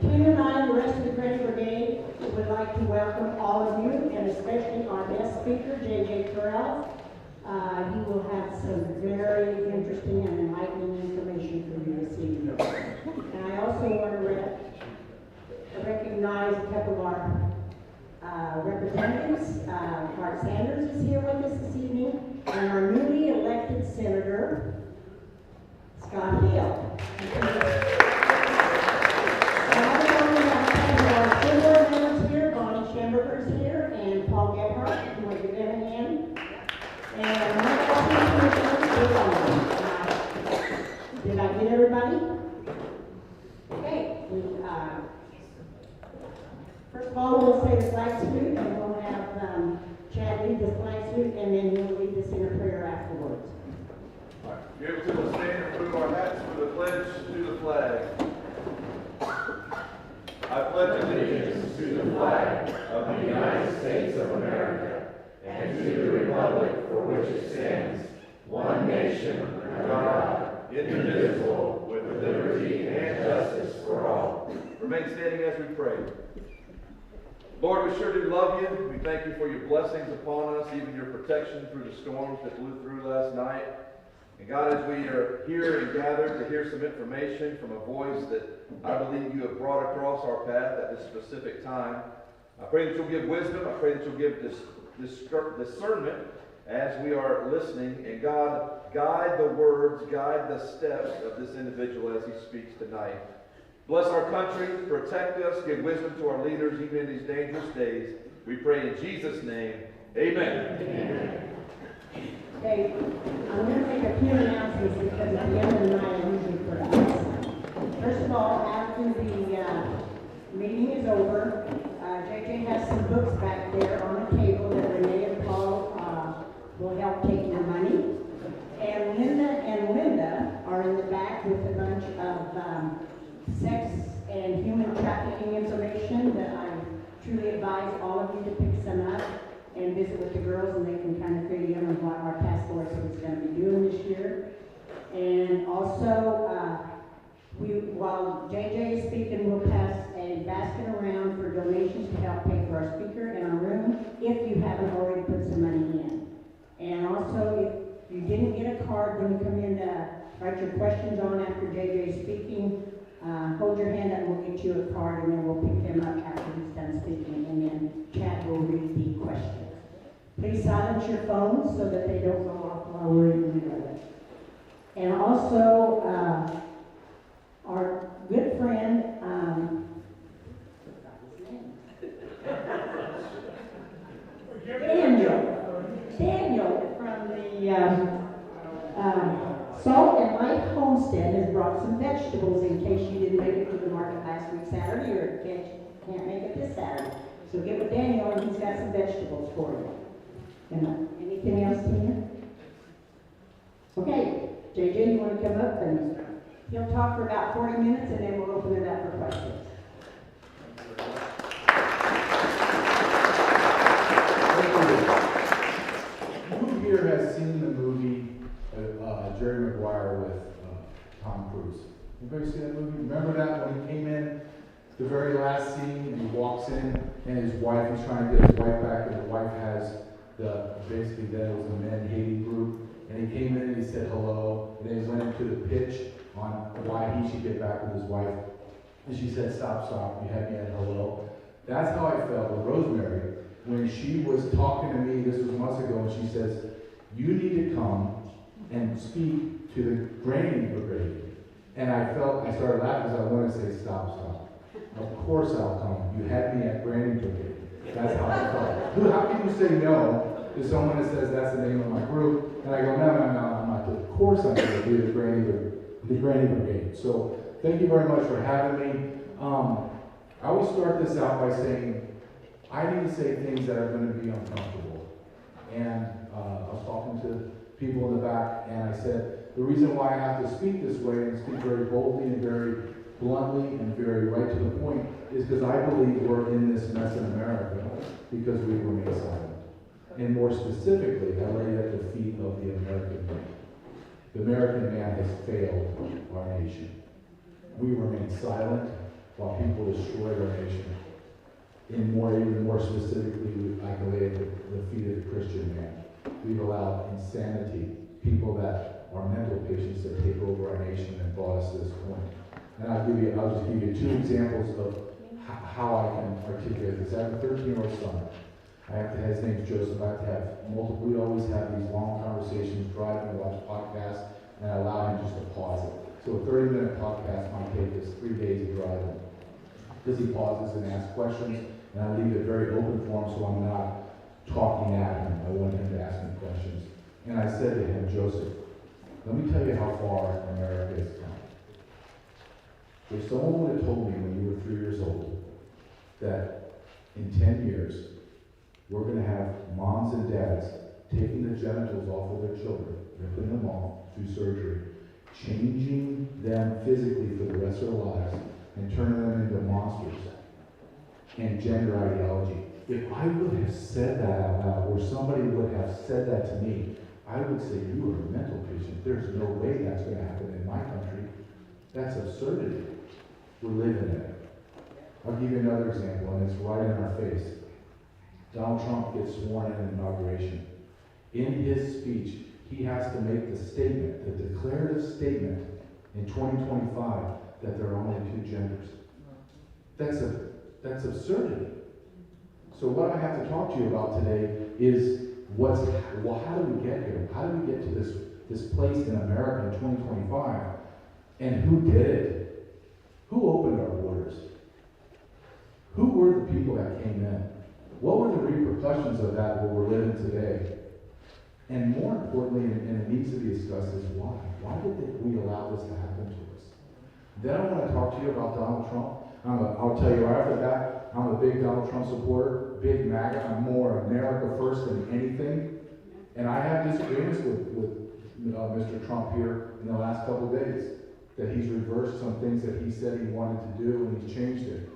Tina and I and the rest of the Brigade would like to welcome all of you, and especially our guest speaker, Carrell. He will have some very interesting and enlightening information for you this evening. And I also want to recognize a couple of our representatives. Mark Sanders is here with us this evening, and our newly elected Senator, Scott Hill. Here, and Paul Gebhardt, if you want to give them a hand. And did I get everybody? Okay. First of all, we'll say the flag salute, and we'll have Chad lead the flag salute, and then he'll lead us in a prayer afterwards. All right. Be able to stand and remove our hats for the pledge to the flag. I pledge allegiance to the flag of the United States of America and to the republic for which it stands, one nation, under God, indivisible, with liberty and justice for all. Remain standing as we pray. Lord, we sure do love you. We thank you for your blessings upon us, even your protection through the storms that blew through last night. And God, as we are here and gathered to hear some information from a voice that I believe you have brought across our path at this specific time, I pray that you'll give wisdom. I pray that you'll give discernment as we are listening. And God, guide the words, guide the steps of this individual as he speaks tonight. Bless our country, protect us, give wisdom to our leaders even in these dangerous days. We pray in Jesus' name. Amen. Amen. Okay, I'm going to make a few announcements because at the end of the night I usually forget. First of all, after the meeting is over, JJ has some books back there on the table that Renee and Paul will help take your money. And Linda are in the back with a bunch of sex and human trafficking information that I truly advise all of you to pick some up and visit with the girls, and they can kind of fill you in on what our task force is going to be doing this year. And also, while JJ is speaking, we'll pass a basket around for donations to help pay for our speaker and our room, if you haven't already put some money in. And also, if you didn't get a card when you come in to write your questions on after JJ is speaking, hold your hand up and we'll get you a card, and then we'll pick them up after he's done speaking, and then Chad will read the questions. Please silence your phones so that they don't go off while we're in the middle of it. And also, our good friend, Daniel from the Salt and Light Homestead has brought some vegetables in case you didn't make it to the market last week Saturday or can't make it this Saturday. So get with Daniel and he's got some vegetables for you. And anything else, Tina? Okay, JJ, you want to come up and he'll talk for about 40 minutes and then we'll open it up for questions. Who here has seen the movie Jerry Maguire with Tom Cruise? Anybody see that movie? Remember that when he came in, the very last scene, and he walks in, and his wife, he's trying to get his wife back, and the wife has basically that was the men hating group, and he came in and he said hello, and then he went into the pitch on why he should get back with his wife, and she said, stop, you had me at hello. That's how I felt with Rosemary when she was talking to me, this was months ago, and she says, you need to come and speak to the Brigade. And I started laughing because I wanted to say, stop. Of course I'll come. You had me at Brigade. That's how I felt. Dude, how can you say no to someone that says that's the name of my group? And I go, no, I'm not. Of course I'm going to do the Brigade Brigade. So thank you very much for having me. I always start this out by saying, I need to say things that are going to be uncomfortable. And I was talking to people in the back, and I said, the reason why I have to speak this way and speak very boldly and very bluntly and very right to the point is because I believe we're in this mess in America because we remain silent. And more specifically, I lay at the feet of the American people. The American man has failed our nation. We remain silent while people destroy our nation. Even more specifically, I can lay at the feet of the Christian man. We've allowed insanity, people that are mental patients that take over our nation and brought us to this point. And I'll just give you two examples of how I can articulate this. I have a 13-year-old son. His name's Joseph. We always have these long conversations, driving and watch podcasts, and I allow him just to pause it. So a 30-minute podcast might take us 3 days of driving. Because he pauses and asks questions, and I leave it very open for him so I'm not talking at him. I want him to ask me questions. And I said to him, Joseph, let me tell you how far America has come. If someone would have told me when you were 3 years old that in 10 years we're going to have moms and dads taking the genitals off of their children, ripping them off through surgery, changing them physically for the rest of their lives, and turning them into monsters and gender ideology. If I would have said that out loud, or somebody would have said that to me, I would say, you are a mental patient. There's no way that's going to happen in my country. That's absurdity. We're living in it. I'll give you another example, and it's right in our face. Donald Trump gets sworn in inauguration. In his speech, he has to make the statement, the declarative statement in 2025 that there are only two genders. That's absurdity. So what I have to talk to you about today is how do we get here? How do we get to this place in America in 2025? And who did it? Who opened our borders? Who were the people that came in? What were the repercussions of that where we're living today? And more importantly, and it needs to be discussed, is why? Why did we allow this to happen to us? Then I want to talk to you about Donald Trump. I'll tell you right off the bat, I'm a big Donald Trump supporter, big MAGA. I'm more America first than anything. And I have disagreements with Mr. Trump here in the last couple of days, that he's reversed some things that he said he wanted to do and he's changed it.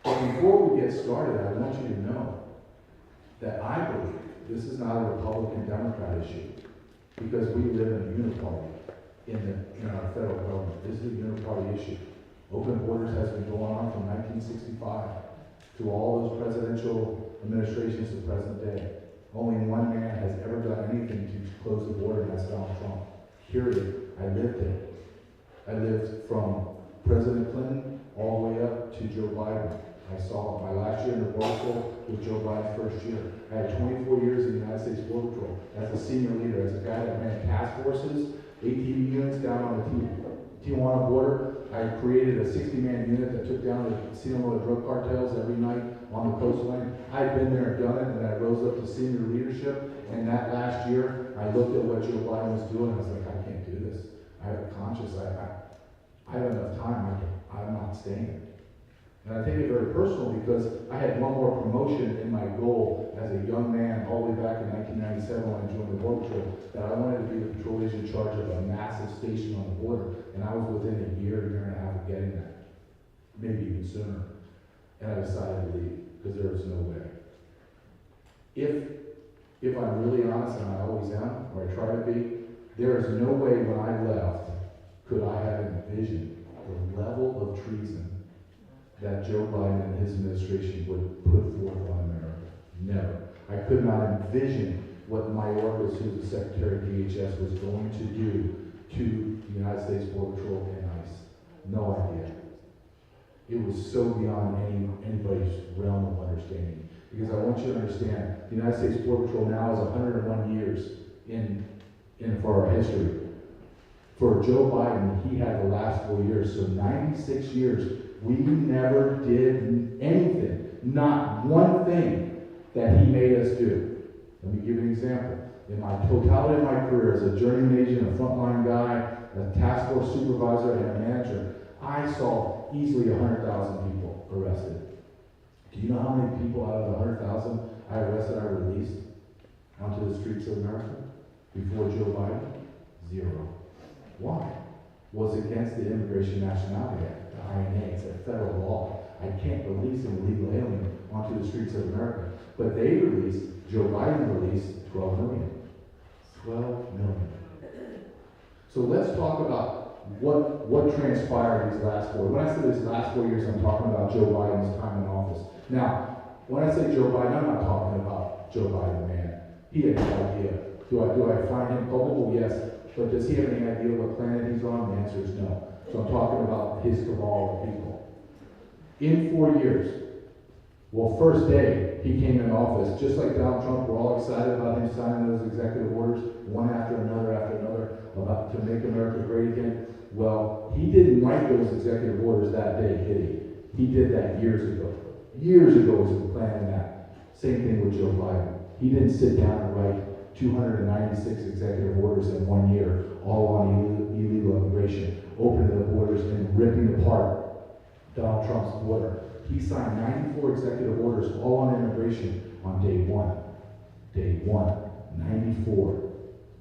But before we get started, I want you to know that I believe this is not a Republican-Democrat issue, because we live in a uniparty in our federal government. This is a uniparty issue. Open borders has been going on from 1965 to all those presidential administrations to present day. Only one man has ever done anything to close the border, and that's Donald Trump. Period. I lived it. I lived from President Clinton all the way up to Joe Biden. I saw my last year in the Border Patrol with Joe Biden's first year. I had 24 years in the United States Border Patrol as a senior leader, as a guy that ran task forces, ATV units down on the Tijuana border. I created a 60-man unit that took down the Sinaloa drug cartels every night on the coastline. I'd been there and done it, and I rose up to senior leadership. And that last year, I looked at what Joe Biden was doing, and I was like, I can't do this. I have a conscience. I have enough time. I'm not staying. And I take it very personal because I had one more promotion in my goal as a young man all the way back in 1997 when I joined the Border Patrol, that I wanted to be the patrol agent in charge of a massive station on the border. And I was within a year and a half of getting that, maybe even sooner. And I decided to leave because there was no way. If I'm really honest, and I always am, or I try to be, there is no way when I left could I have envisioned the level of treason that Joe Biden and his administration would put forth on America. Never. I could not envision what Mayorkas, who's the Secretary of DHS, was going to do to the United States Border Patrol and ICE. No idea. It was so beyond anybody's realm of understanding. Because I want you to understand, the United States Border Patrol now is 101 years in for our history. For Joe Biden, he had the last 4 years, so 96 years. We never did anything, not one thing that he made us do. Let me give you an example. In my totality of my career as a journeyman agent, a frontline guy, a task force supervisor, and a manager, I saw easily 100,000 people arrested. Do you know how many people out of the 100,000 I arrested I released onto the streets of America before Joe Biden? 0. Why? Was against the Immigration Nationality Act. INA, it's a federal law. I can't release an illegal alien onto the streets of America. But they released, Joe Biden released 12 million. 12 million. So let's talk about what transpired these last 4. When I say these last 4 years, I'm talking about Joe Biden's time in office. Now, when I say Joe Biden, I'm not talking about Joe Biden, man. He had no idea. Do I find him culpable? Yes. But does he have any idea what planet he's on? The answer is no. So I'm talking about his cabal of people. In 4 years, well, first day he came in office, just like Donald Trump, we're all excited about him signing those executive orders, one after another, about to make America great again. Well, he didn't write those executive orders that day, did he? He did that years ago. Years ago was he planning that. Same thing with Joe Biden. He didn't sit down and write 296 executive orders in 1 year, all on illegal immigration, opening the borders and ripping apart Donald Trump's border. He signed 94 executive orders, all on immigration, on day one. Day one, 94.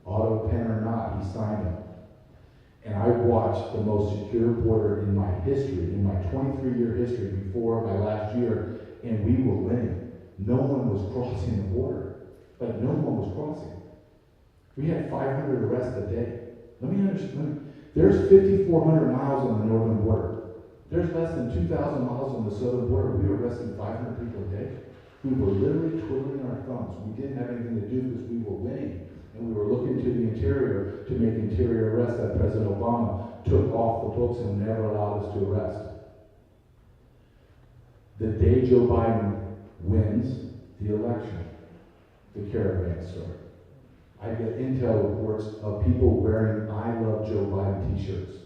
Auto pen or not, he signed them. And I watched the most secure border in my history, in my 23-year history before my last year, and we were winning. No one was crossing the border. Like, no one was crossing. We had 500 arrests a day. Let me understand. There's 5,400 miles on the northern border. There's less than 2,000 miles on the southern border. We were arresting 500 people a day. We were literally twiddling our thumbs. We didn't have anything to do because we were winning. And we were looking to the interior to make interior arrests that President Obama took off the books and never allowed us to arrest. The day Joe Biden wins the election, the caravan started. I get intel reports of people wearing I Love Joe Biden t-shirts.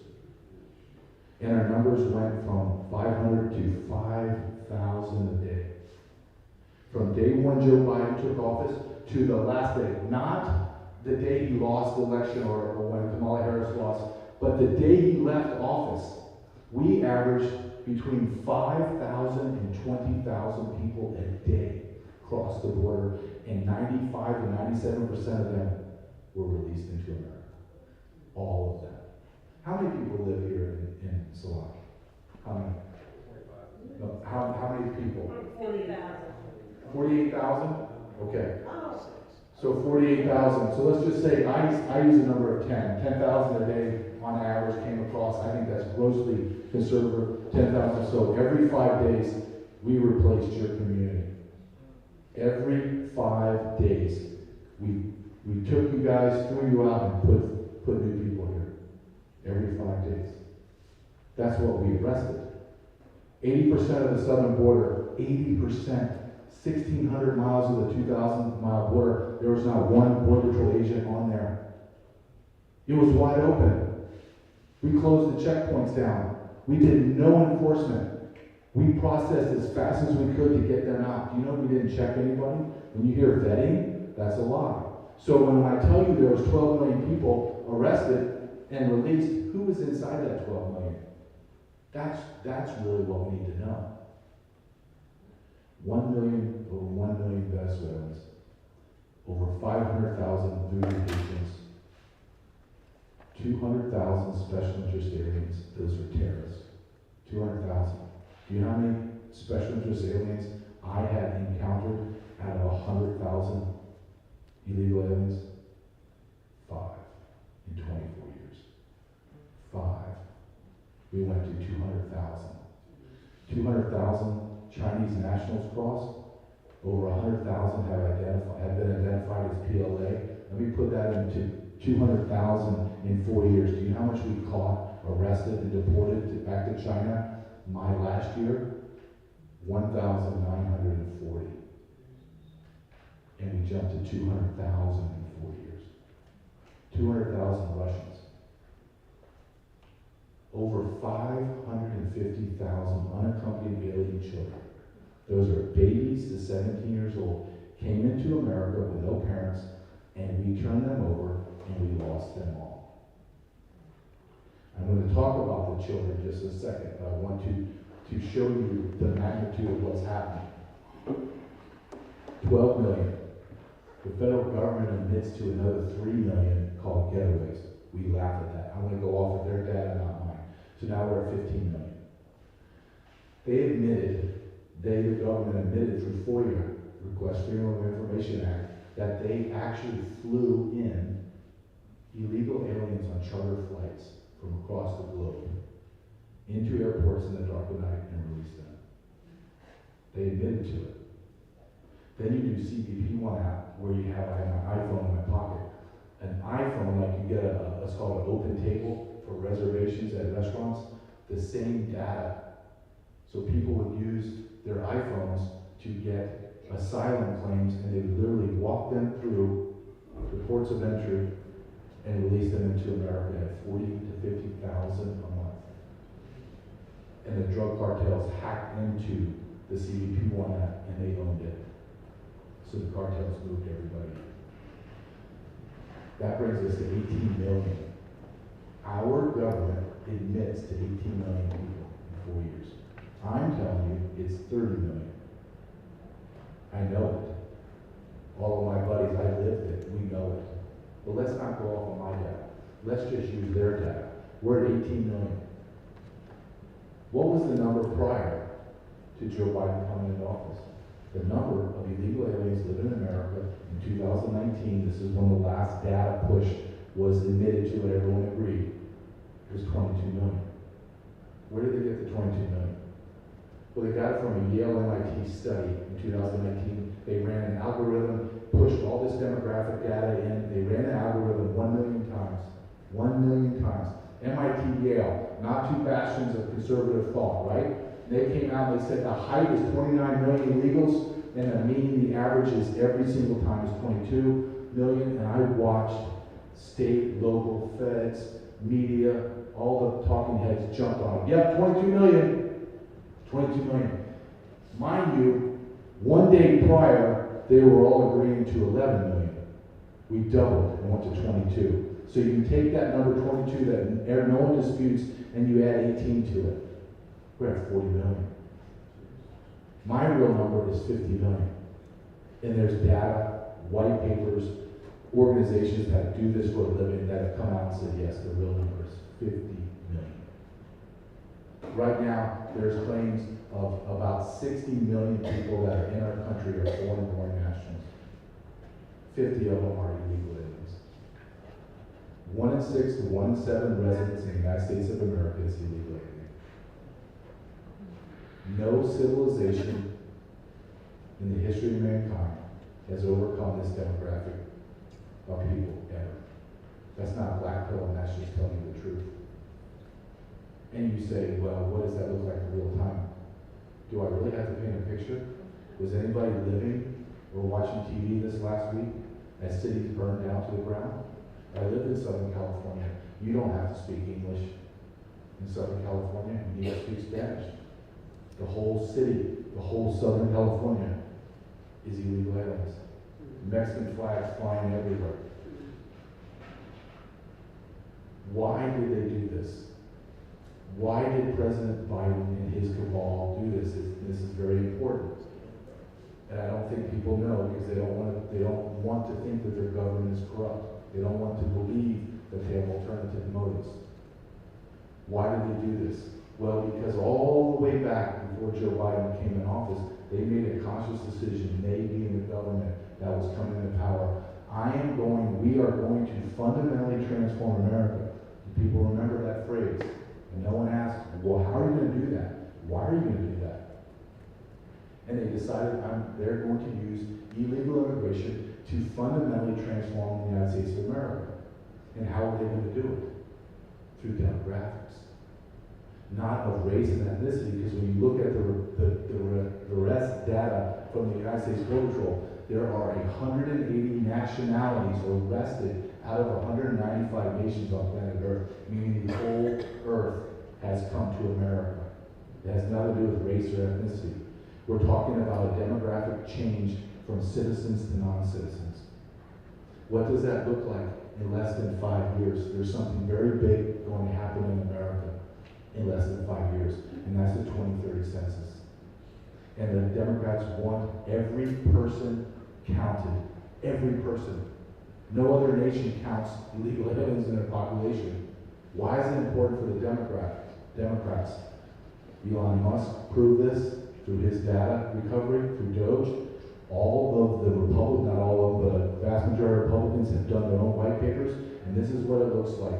And our numbers went from 500 to 5,000 a day. From day one Joe Biden took office to the last day. Not the day he lost the election or when Kamala Harris lost, but the day he left office. We averaged between 5,000 and 20,000 people a day cross the border, and 95 to 97% of them were released into America. All of them. How many people live here in Salon? How many? No, how many people? 40,000. 48,000? Okay. So 48,000. So let's just say I use a number of 10. 10,000 a day on average came across. I think that's grossly conservative. 10,000. So every 5 days, we replaced your community. Every 5 days, we took you guys, threw you out, and put new people here. Every 5 days. That's what we arrested. 80% of the southern border, 80%. 1,600 miles of the 2,000-mile border, there was not one Border Patrol agent on there. It was wide open. We closed the checkpoints down. We did no enforcement. We processed as fast as we could to get them out. Do you know we didn't check anybody? When you hear vetting, that's a lie. So when I tell you there was 12 million people arrested and released, who was inside that 12 million? That's really what we need to know. 1 million, over 1 million Venezuelans, over 500,000 voodoo patients, 200,000 special interest aliens. Those are terrorists. 200,000. Do you know how many special interest aliens I had encountered out of 100,000 illegal aliens? 5 in 24 years. 5. We went to 200,000. 200,000 Chinese nationals crossed. Over 100,000 have been identified as PLA. Let me put that into 200,000 in 4 years. Do you know how much we caught, arrested, and deported back to China? My last year, 1,940. And we jumped to 200,000 in 4 years. 200,000 Russians. Over 550,000 unaccompanied alien children. Those are babies to 17 years old, came into America with no parents, and we turned them over, and we lost them all. I'm going to talk about the children in just a second, but I want to show you the magnitude of what's happening. 12 million. The federal government admits to another 3 million called getaways. We laugh at that. I'm going to go off of their data, not mine. So now we're at 15 million. The government admitted through FOIA, Request Freedom of Information Act, that they actually flew in illegal aliens on charter flights from across the globe into airports in the dark of night and release them. They admitted to it. Then you do CBP1 app where you have, I have my iPhone in my pocket. An iPhone, like you get what's called an open table for reservations at restaurants, the same data. So people would use their iPhones to get asylum claims, and they would literally walk them through the ports of entry and release them into America at 40 to 50,000 a month. And the drug cartels hacked into the CBP1 app and they owned it. So the cartels moved everybody. That brings us to 18 million. Our government admits to 18 million people in 4 years. I'm telling you, it's 30 million. I know it. All of my buddies, I lived it, we know it. But let's not go off on my data. Let's just use their data. We're at 18 million. What was the number prior to Joe Biden coming into office? The number of illegal aliens living in America in 2019, this is when the last data push was admitted to and everyone agreed, was 22 million. Where did they get the 22 million? Well, they got it from a Yale MIT study in 2019. They ran an algorithm, pushed all this demographic data in. They ran the algorithm 1 million times. 1 million times. MIT, Yale, not two bastions of conservative thought, right? And they came out and they said the height is 29 million illegals, and the mean, the average is every single time is 22 million. And I watched state, local, feds, media, all the talking heads jumped on it. Yep, 22 million. 22 million. Mind you, one day prior, they were all agreeing to 11 million. We doubled and went to 22. So you can take that number 22 that no one disputes and you add 18 to it. We're at 40 million. My real number is 50 million. And there's data, white papers, organizations that do this for a living that have come out and said, yes, the real number is 50 million. Right now, there's claims of about 60 million people that are in our country are foreign-born nationals. 50 of them are illegal aliens. 1 in 6 to 1 in 7 residents in the United States of America is illegal alien. No civilization in the history of mankind has overcome this demographic of people ever. That's not a black pill, and that's just telling you the truth. And you say, well, what does that look like in real time? Do I really have to paint a picture? Was anybody living or watching TV this last week as cities burned down to the ground? I lived in Southern California. You don't have to speak English in Southern California. You need to speak Spanish. The whole city, the whole Southern California is illegal aliens. Mexican flags flying everywhere. Why did they do this? Why did President Biden and his cabal do this? This is very important. And I don't think people know because they don't want to think that their government is corrupt. They don't want to believe that they have alternative motives. Why did they do this? Well, because all the way back before Joe Biden came in office, they made a conscious decision, they being the government that was coming into power. We are going to fundamentally transform America. Do people remember that phrase? And no one asked, well, how are you going to do that? Why are you going to do that? And they decided they're going to use illegal immigration to fundamentally transform the United States of America. And how are they going to do it? Through demographics. Not of race and ethnicity, because when you look at the arrest data from the United States Border Patrol, there are 180 nationalities arrested out of 195 nations on planet Earth, meaning the whole Earth has come to America. It has nothing to do with race or ethnicity. We're talking about a demographic change from citizens to non-citizens. What does that look like in less than 5 years? There's something very big going to happen in America in less than 5 years, and that's the 2030 census. And the Democrats want every person counted. Every person. No other nation counts illegal aliens in their population. Why is it important for the Democrats? Elon Musk proved this through his data recovery, through Doge. All of the Republicans, not all of them, but a vast majority of Republicans have done their own white papers, and this is what it looks like.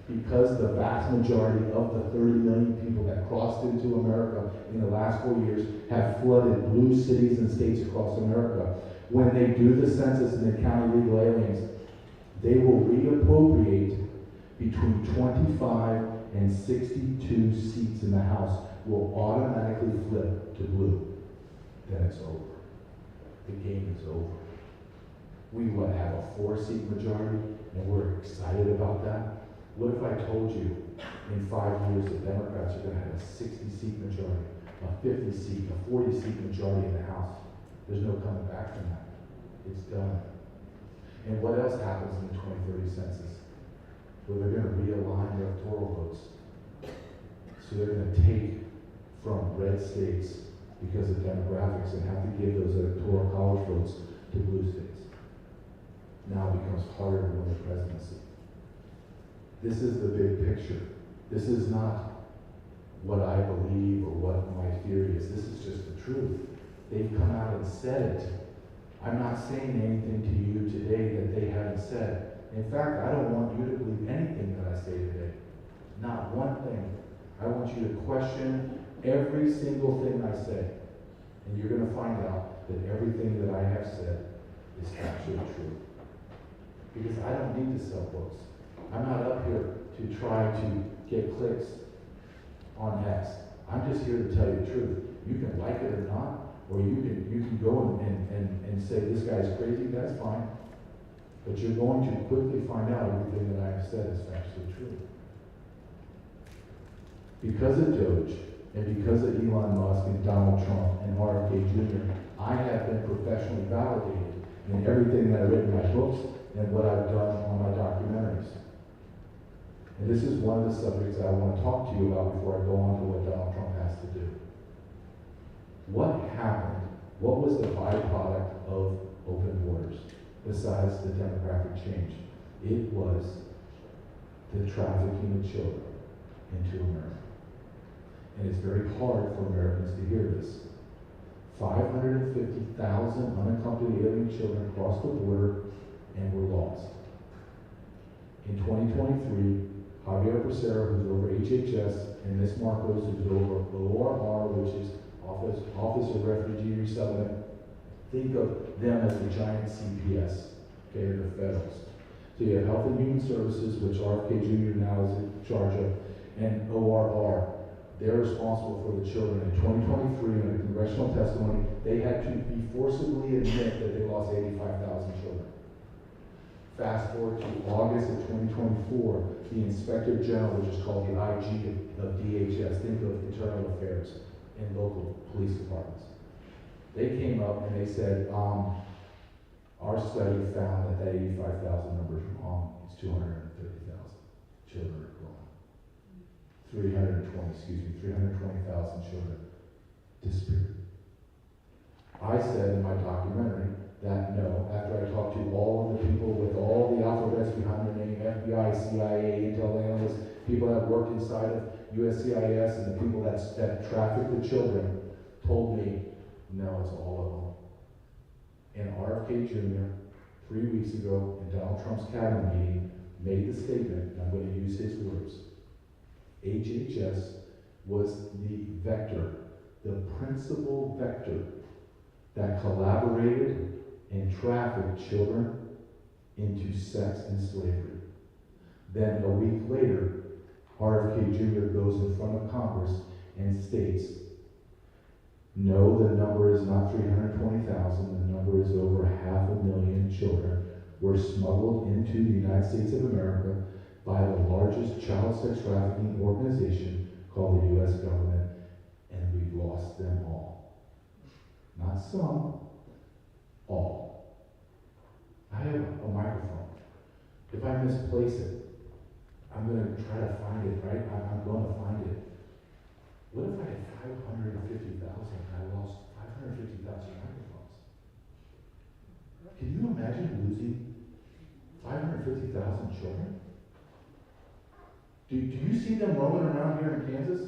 Because the vast majority of the 30 million people that crossed into America in the last 4 years have flooded blue cities and states across America, when they do the census and they count illegal aliens, they will reappropriate between 25 and 62 seats in the House will automatically flip to blue. Then it's over. The game is over. We would have a 4-seat majority, and we're excited about that. What if I told you in 5 years the Democrats are going to have a 60-seat majority, a 50-seat, a 40-seat majority in the House? There's no coming back from that. It's done. And what else happens in the 2030 census? Well, they're going to realign the electoral votes. So they're going to take from red states because of demographics and have to give those electoral college votes to blue states. Now it becomes harder to win the presidency. This is the big picture. This is not what I believe or what my theory is. This is just the truth. They've come out and said it. I'm not saying anything to you today that they haven't said. In fact, I don't want you to believe anything that I say today. Not one thing. I want you to question every single thing I say. And you're going to find out that everything that I have said is actually true. Because I don't need to sell books. I'm not up here to try to get clicks on X. I'm just here to tell you the truth. You can like it or not, or you can go and say this guy's crazy, that's fine. But you're going to quickly find out everything that I have said is actually true. Because of Doge, and because of Elon Musk and Donald Trump and RFK Jr., I have been professionally validated in everything that I've written in my books and what I've done on my documentaries. And this is one of the subjects I want to talk to you about before I go on to what Donald Trump has to do. What happened? What was the byproduct of open borders besides the demographic change? It was the trafficking of children into America. And it's very hard for Americans to hear this. 550,000 unaccompanied alien children crossed the border and were lost. In 2023, Javier Becerra, who's over HHS, and Ms. Marcos, who's over ORR, which is Office of Refugee Resettlement, think of them as a giant CPS, okay, the federals. So you have Health and Human Services, which RFK Jr. now is in charge of, and ORR. They're responsible for the children. In 2023, in a congressional testimony, they had to be forcibly admit that they lost 85,000 children. Fast forward to August of 2024, the Inspector General, which is called the IG of DHS, think of Internal Affairs in local police departments. They came up and they said, our study found that 85,000 number is wrong. It's 230,000 children are gone. 320,000 children disappeared. I said in my documentary that no, after I talked to all of the people with all the alphabets behind their name, FBI, CIA, Intel analysts, people that worked inside of USCIS, and the people that trafficked the children, told me, no, it's all of them. And RFK Jr., 3 weeks ago, in Donald Trump's cabinet meeting, made the statement, and I'm going to use his words. HHS was the vector, the principal vector that collaborated and trafficked children into sex and slavery. Then a week later, RFK Jr. goes in front of Congress and states, no, the number is not 320,000, the number is over 500,000 children were smuggled into the United States of America by the largest child sex trafficking organization called the U.S. government, and we've lost them all. Not some, all. I have a microphone. If I misplace it, I'm going to try to find it, right? I'm going to find it. What if I had 550,000 and I lost 550,000 microphones? Can you imagine losing 550,000 children? Do you see them roaming around here in Kansas?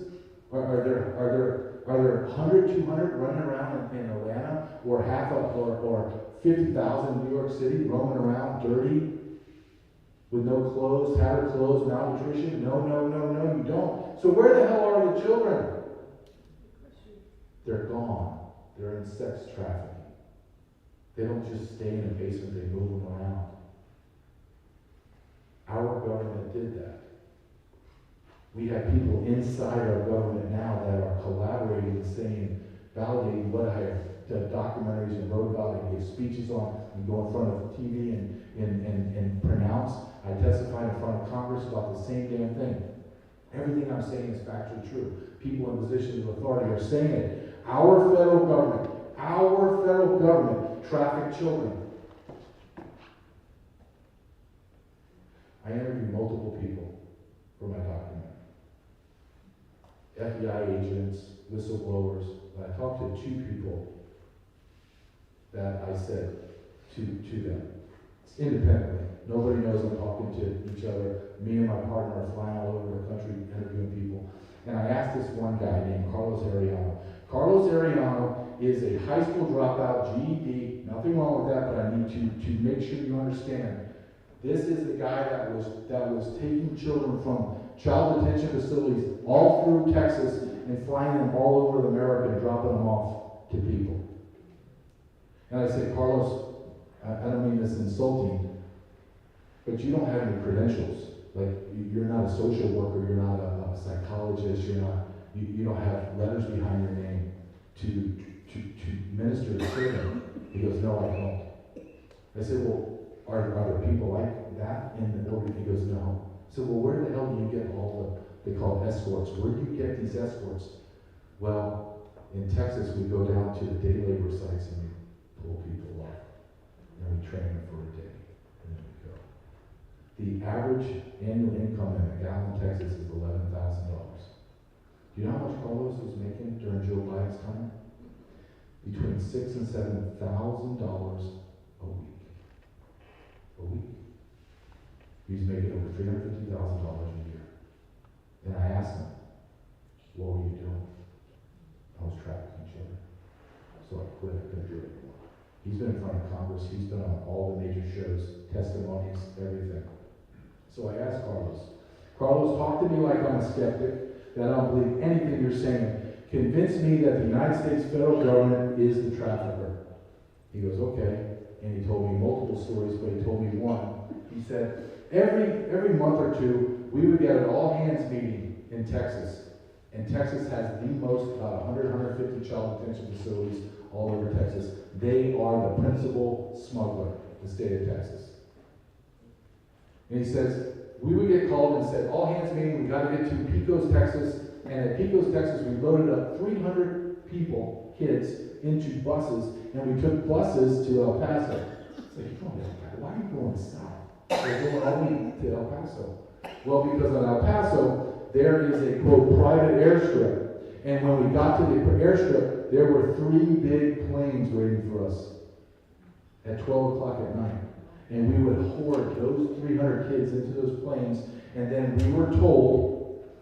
Are there 100, 200 running around in Atlanta, or or 50,000 in New York City roaming around dirty with no clothes, tattered clothes, malnutrition? No, you don't. So where the hell are the children? They're gone. They're in sex trafficking. They don't just stay in the basement, they move them around. Our government did that. We have people inside our government now that are collaborating and saying, validating what I have done documentaries and wrote about and gave speeches on and go in front of TV and pronounce. I testified in front of Congress about the same damn thing. Everything I'm saying is factually true. People in positions of authority are saying it. Our federal government traffic children. I interviewed multiple people for my document. FBI agents, whistleblowers. I talked to 2 people that I said to them, independently. Nobody knows I'm talking to each other. Me and my partner are flying all over the country interviewing people. And I asked this one guy named Carlos Arellano. Carlos Arellano is a high school dropout, GED, nothing wrong with that, but I need to make sure you understand. This is the guy that was taking children from child detention facilities all through Texas and flying them all over America and dropping them off to people. And I said, Carlos, I don't mean this insulting, but you don't have any credentials. Like, you're not a social worker, you're not a psychologist, you don't have letters behind your name to minister to children. He goes, no, I don't. I said, well, are there people like that in the order? He goes, no. I said, well, where the hell do you get all they call escorts? Where do you get these escorts? Well, in Texas, we go down to the day labor sites and we pull people off. And we train them for a day. And then we go. The average annual income in McAllen, Texas is $11,000. Do you know how much Carlos was making during Joe Biden's time? Between $6,000 and $7,000 a week. A week. He's making over $350,000 a year. And I asked him, what were you doing? I was trafficking children. So I quit. I couldn't do it anymore. He's been in front of Congress. He's been on all the major shows, testimonies, everything. So I asked Carlos, talk to me like I'm a skeptic, that I don't believe anything you're saying. Convince me that the United States federal government is the trafficker. He goes, okay. And he told me multiple stories, but he told me one. He said, every month or two, we would get an all-hands meeting in Texas. And Texas has the most, about 100, 150 child detention facilities all over Texas. They are the principal smuggler in the state of Texas. And he says, we would get called and said, all-hands meeting, we got to get to Pecos, Texas. And at Pecos, Texas, we loaded up 300 people, kids, into buses, and we took buses to El Paso. It's like, why are you going south? We're going only to El Paso. Well, because in El Paso, there is a, quote, private airstrip. And when we got to the airstrip, there were 3 big planes waiting for us at 12 o'clock at night. And we would hoard those 300 kids into those planes, and then we were told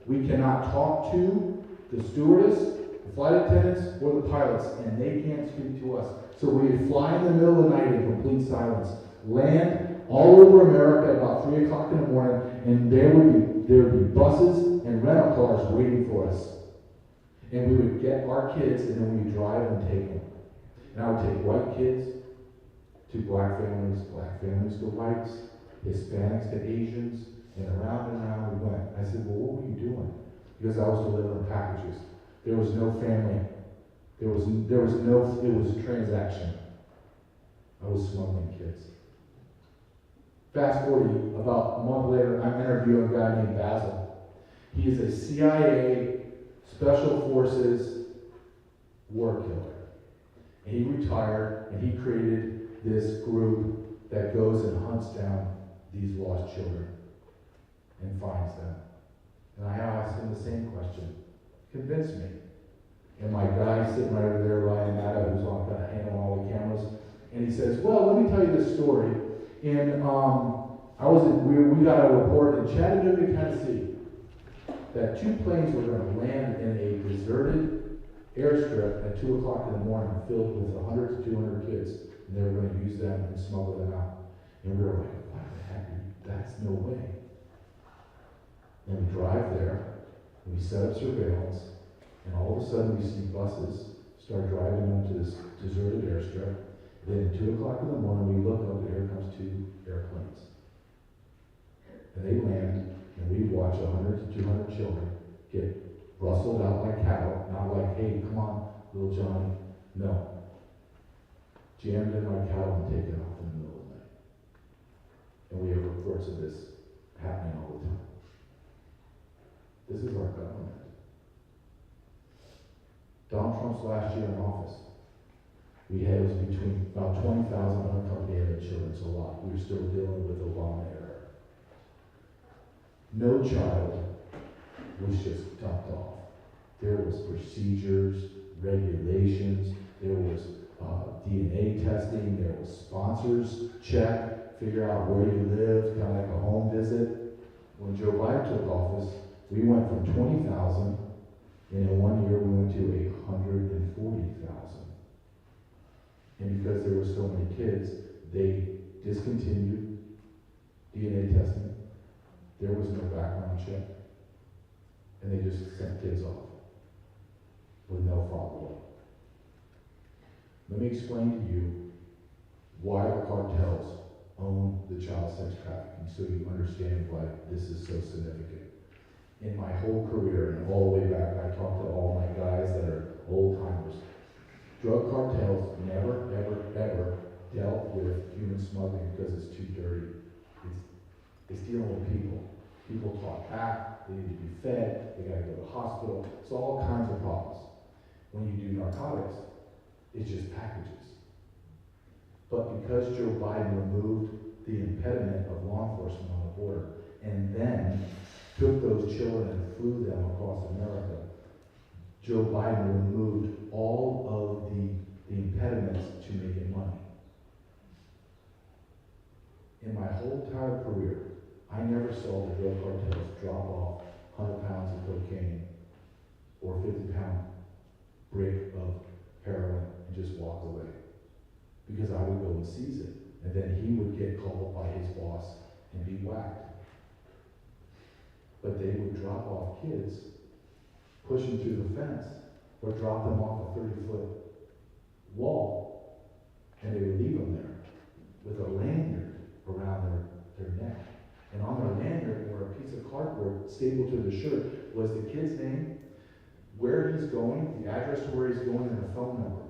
we cannot talk to the stewardess, the flight attendants, or the pilots, and they can't speak to us. So we would fly in the middle of the night in complete silence, land all over America about 3 o'clock in the morning, and there would be buses and rental cars waiting for us. And we would get our kids, and then we would drive and take them. And I would take white kids to black families to whites, Hispanics to Asians, and around we went. I said, well, what were you doing? Because I was delivering packages. There was no family. It was a transaction. I was smuggling kids. Fast forward, about a month later, I'm interviewing a guy named Basil. He is a CIA Special Forces war killer. And he retired, and he created this group that goes and hunts down these lost children and finds them. And I asked him the same question. Convince me. And my guy sitting right over there, Ryan Matta, who's on kind of handling all the cameras, and he says, well, let me tell you this story. And we got a report in Chattanooga, Tennessee, that 2 planes were going to land in a deserted airstrip at 2 o'clock in the morning filled with 100 to 200 kids, and they were going to use them and smuggle them out. And we were like, what the heck? That's no way. And we drive there, and we set up surveillance, and all of a sudden we see buses start driving onto this deserted airstrip. Then at 2 o'clock in the morning we look up and here comes 2 airplanes. And they land, and we watch 100 to 200 children get rustled out like cattle, not like, hey, come on, little Johnny. No. Jammed in like cattle and taken off in the middle of the night. And we have reports of this happening all the time. This is our government. Donald Trump's last year in office, we had was between about 20,000 unaccompanied children. It's a lot. We were still dealing with Obama era. No child was just dumped off. There was procedures, regulations, there was DNA testing, there was sponsors check, figure out where you live, kind of like a home visit. When Joe Biden took office, we went from 20,000, and in 1 year we went to 140,000. And because there were so many kids, they discontinued DNA testing. There was no background check. And they just sent kids off with no follow-up. Let me explain to you why the cartels own the child sex trafficking so you understand why this is so significant. In my whole career, and all the way back, I talked to all my guys that are old-timers. Drug cartels never, ever, ever dealt with human smuggling because it's too dirty. It's dealing with people. People talk back, they need to be fed, they gotta go to the hospital. It's all kinds of problems. When you do narcotics, it's just packages. But because Joe Biden removed the impediment of law enforcement on the border, and then took those children and flew them across America, Joe Biden removed all of the impediments to making money. In my whole entire career, I never saw the drug cartels drop off 100 pounds of cocaine or 50-pound brick of heroin and just walk away. Because I would go and seize it. And then he would get called by his boss and be whacked. But they would drop off kids, push them through the fence, or drop them off a 30-foot wall, and they would leave them there with a lanyard around their neck. And on their lanyard, or a piece of cardboard stapled to the shirt, was the kid's name, where he's going, the address to where he's going, and a phone number.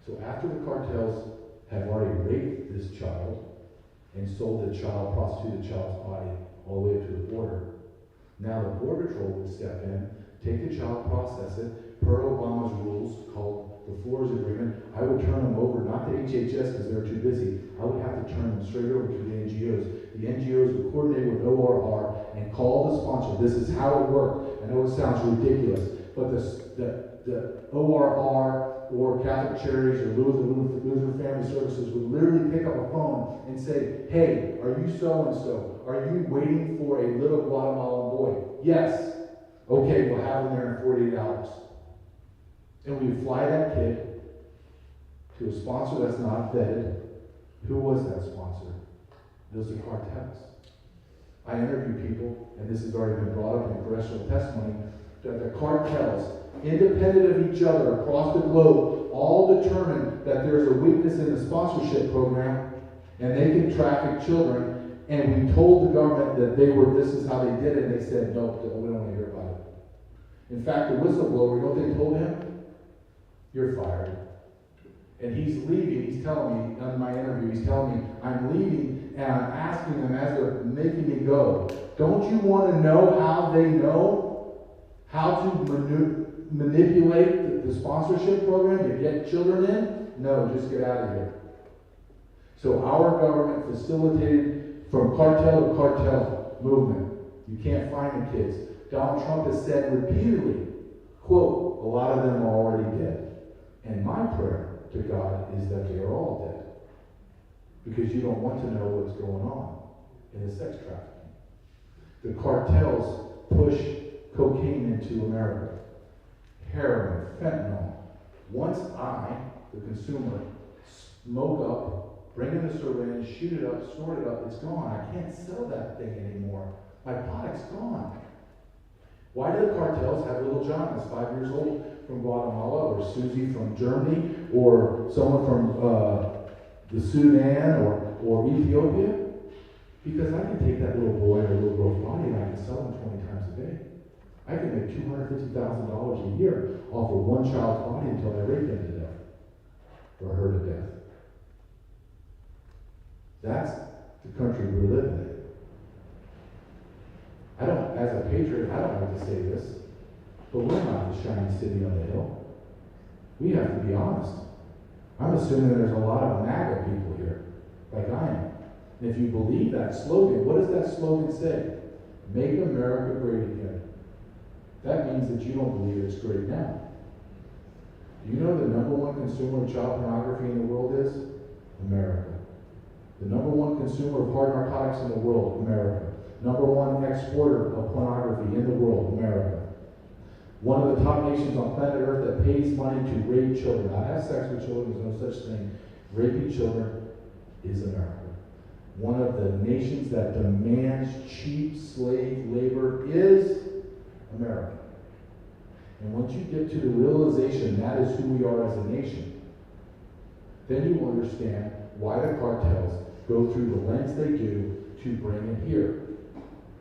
So after the cartels have already raped this child and sold the child, prostituted the child's body all the way up to the border, now the Border Patrol would step in, take the child, process it, per Obama's rules called the Floors Agreement. I would turn them over, not to HHS because they're too busy. I would have to turn them straight over to the NGOs. The NGOs would coordinate with ORR and call the sponsor. This is how it worked. I know it sounds ridiculous, but the ORR or Catholic Charities or Lutheran Family Services would literally pick up a phone and say, hey, are you so-and-so? Are you waiting for a little Guatemalan boy? Yes. Okay, we'll have him there in 48 hours. And we would fly that kid to a sponsor that's not vetted. Who was that sponsor? Those are cartels. I interview people, and this has already been brought up in congressional testimony, that the cartels, independent of each other across the globe, all determine that there's a weakness in the sponsorship program, and they can traffic children. And we told the government that this is how they did it, and they said, no, we don't want to hear about it. In fact, the whistleblower, you know what they told him? You're fired. And he's leaving, he's telling me, on my interview, he's telling me, I'm leaving, and I'm asking them as they're making me go, don't you want to know how they know how to manipulate the sponsorship program to get children in? No, just get out of here. So our government facilitated from cartel to cartel movement. You can't find the kids. Donald Trump has said repeatedly, quote, a lot of them are already dead. And my prayer to God is that they are all dead. Because you don't want to know what's going on in the sex trafficking. The cartels push cocaine into America. heroin, fentanyl. Once I, the consumer, smoke up, bring in the syringe, shoot it up, snort it up, it's gone. I can't sell that thing anymore. My product's gone. Why do the cartels have little John that's 5 years old from Guatemala, or Susie from Germany, or someone from the Sudan or Ethiopia? Because I can take that little boy or little girl's body and I can sell them 20 times a day. I can make $250,000 a year off of one child's body until I rape them to death or her to death. That's the country we're living in. As a patriot, I don't like to say this, but we're not the shining city on the hill. We have to be honest. I'm assuming there's a lot of MAGA people here, like I am. And if you believe that slogan, what does that slogan say? Make America great again. That means that you don't believe it's great now. Do you know the number one consumer of child pornography in the world is? America. The number one consumer of hard narcotics in the world, America. Number one exporter of pornography in the world, America. One of the top nations on planet Earth that pays money to rape children, not have sex with children, there's no such thing. Raping children is America. One of the nations that demands cheap slave labor is America. And once you get to the realization that is who we are as a nation, then you will understand why the cartels go through the lens they do to bring it here.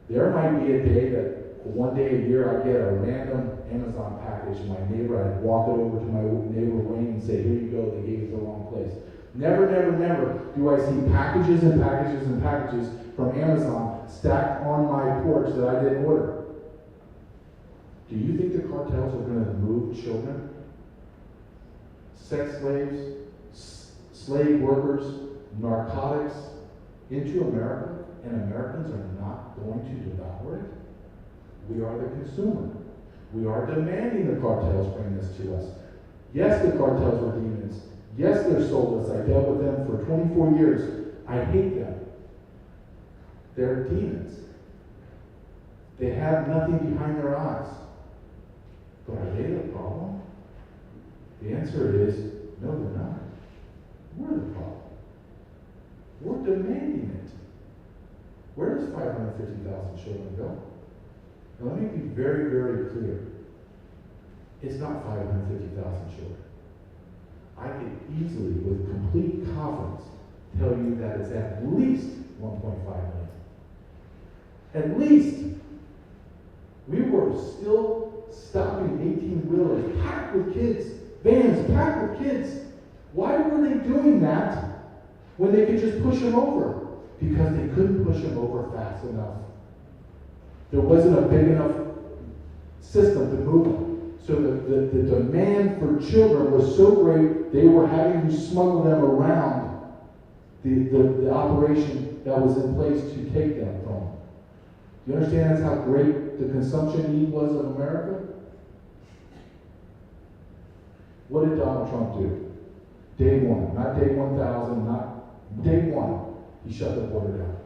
There might be a day that one day a year I get a random Amazon package from my neighbor. I'd walk it over to my neighbor Wayne and say, here you go, they gave it the wrong place. Never, never, never do I see packages and packages and packages from Amazon stacked on my porch that I didn't order. Do you think the cartels are going to move children, sex slaves, slave workers, narcotics into America, and Americans are not going to devour it? We are the consumer. We are demanding the cartels bring this to us. Yes, the cartels are demons. Yes, they're soulless. I dealt with them for 24 years. I hate them. They're demons. They have nothing behind their eyes. But are they the problem? The answer is, no, they're not. We're the problem. We're demanding it. Where does 550,000 children go? Now let me be very, very clear. It's not 550,000 children. I can easily, with complete confidence, tell you that it's at least 1.5 million. At least. We were still stopping 18-wheelers packed with kids, vans packed with kids. Why were they doing that when they could just push them over? Because they couldn't push them over fast enough. There wasn't a big enough system to move them. So the demand for children was so great, they were having to smuggle them around the operation that was in place to take them from them. Do you understand that's how great the consumption need was of America? What did Donald Trump do? Day one, not day 1,000, not day one. He shut the border down.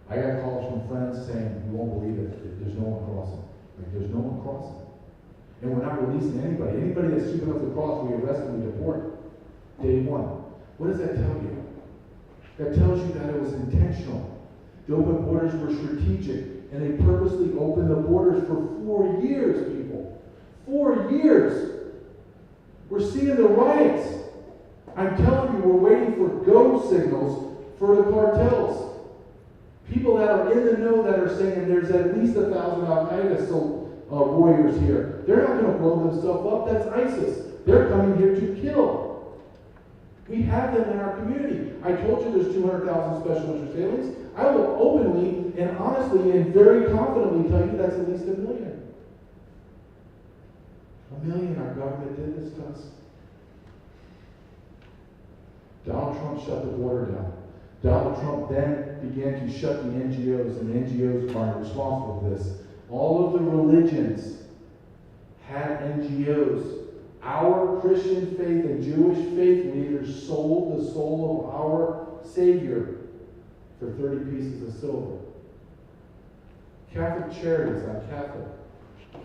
I got calls from friends saying, you won't believe it, there's no one crossing. Like, there's no one crossing. And we're not releasing anybody. Anybody that's stupid enough to cross, we arrest and we deport. Day one. What does that tell you? That tells you that it was intentional. The open borders were strategic, and they purposely opened the borders for 4 years, people. 4 years. We're seeing the riots. I'm telling you, we're waiting for go signals for the cartels. People that are in the know that are saying there's at least 1,000 Al-Qaeda warriors here. They're not going to blow themselves up. That's ISIS. They're coming here to kill. We have them in our community. I told you there's 200,000 special interest aliens. I will openly and honestly and very confidently tell you that's at least 1 million. 1 million our government did this to us. Donald Trump shut the border down. Donald Trump then began to shut the NGOs, and the NGOs are responsible for this. All of the religions had NGOs. Our Christian faith and Jewish faith leaders sold the soul of our Savior for 30 pieces of silver. Catholic Charities, I'm Catholic.